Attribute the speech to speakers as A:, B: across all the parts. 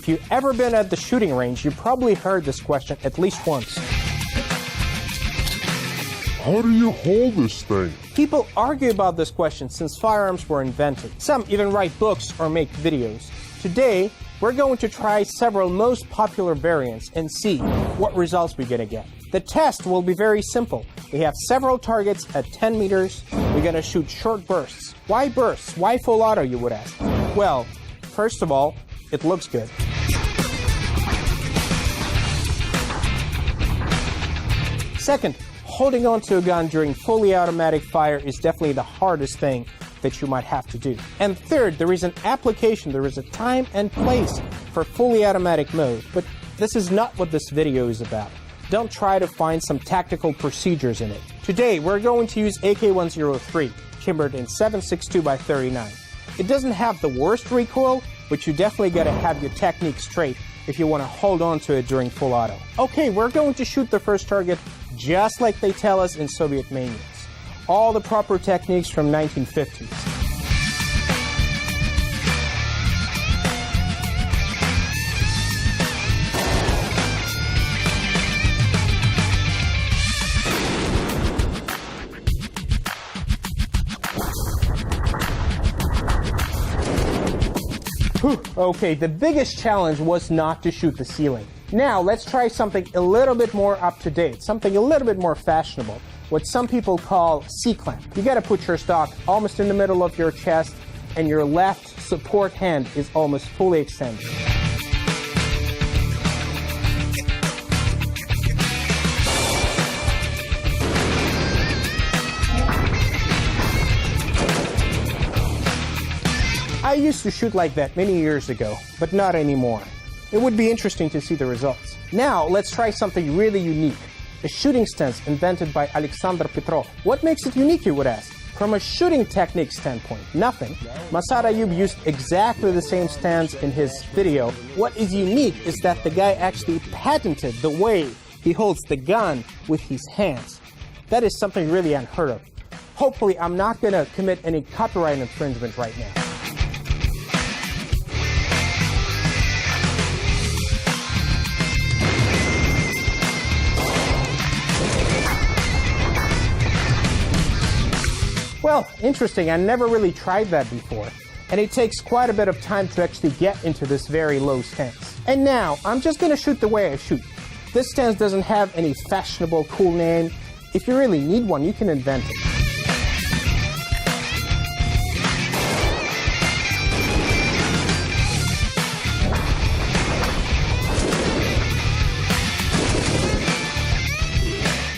A: If you've ever been at the shooting range, you probably heard this question at least once.
B: How do you hold this thing?
A: People argue about this question since firearms were invented. Some even write books or make videos. Today, we're going to try several most popular variants and see what results we're gonna get. The test will be very simple. We have several targets at 10 meters. We're gonna shoot short bursts. Why bursts? Why full auto, you would ask? Well, first of all, it looks good. Second, holding on to a gun during fully automatic fire is definitely the hardest thing that you might have to do. And third, there is an application, there is a time and place for fully automatic mode, but this is not what this video is about. Don't try to find some tactical procedures in it. Today, we're going to use AK-103, chambered in 7.62x39. It doesn't have the worst recoil, but you definitely gotta have your technique straight if you wanna hold on to it during full auto. Okay, we're going to shoot the first target just like they tell us in Soviet manuals. All the proper techniques from 1950s. Okay, the biggest challenge was not to shoot the ceiling. Now, let's try something a little bit more up-to-date, something a little bit more fashionable, what some people call C-clamp. You gotta put your stock almost in the middle of your chest, and your left support hand is almost fully extended. I used to shoot like that many years ago, but not anymore. It would be interesting to see the results. Now, let's try something really unique. A shooting stance invented by Alexander Petrov. What makes it unique, you would ask? From a shooting technique standpoint, nothing. Masad Ayub used exactly the same stance in his video. What is unique is that the guy actually patented the way he holds the gun with his hands. That is something really unheard of. Hopefully, I'm not gonna commit any copyright infringement right now. Well, interesting. I never really tried that before. And it takes quite a bit of time to actually get into this very low stance. And now, I'm just gonna shoot the way I shoot. This stance doesn't have any fashionable, cool name. If you really need one, you can invent it.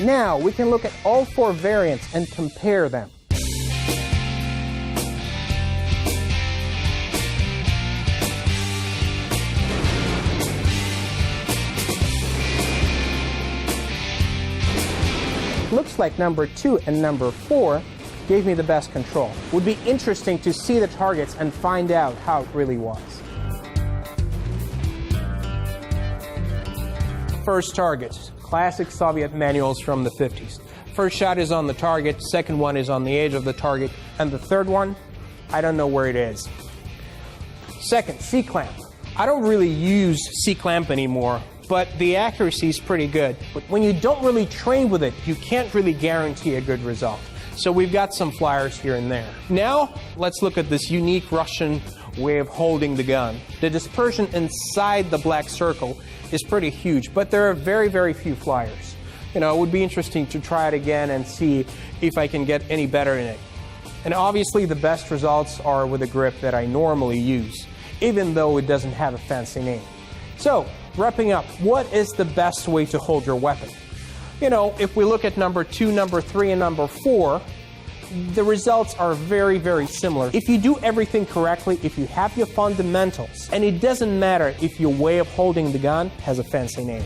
A: Now, we can look at all four variants and compare them. Looks like number 2 and number 4 gave me the best control. Would be interesting to see the targets and find out how it really was. First target, classic Soviet manuals from the 50s. First shot is on the target, second one is on the edge of the target, and the third one, I don't know where it is. Second, C-clamp. I don't really use C-clamp anymore, but the accuracy is pretty good. But when you don't really train with it, you can't really guarantee a good result. So we've got some flyers here and there. Now, let's look at this unique Russian way of holding the gun. The dispersion inside the black circle is pretty huge, but there are very, very few flyers. You know, it would be interesting to try it again and see if I can get any better in it. And obviously, the best results are with a grip that I normally use, even though it doesn't have a fancy name. So, wrapping up, what is the best way to hold your weapon? You know, if we look at number 2, number 3, and number 4, the results are very, very similar. If you do everything correctly, if you have your fundamentals, and it doesn't matter if your way of holding the gun has a fancy name.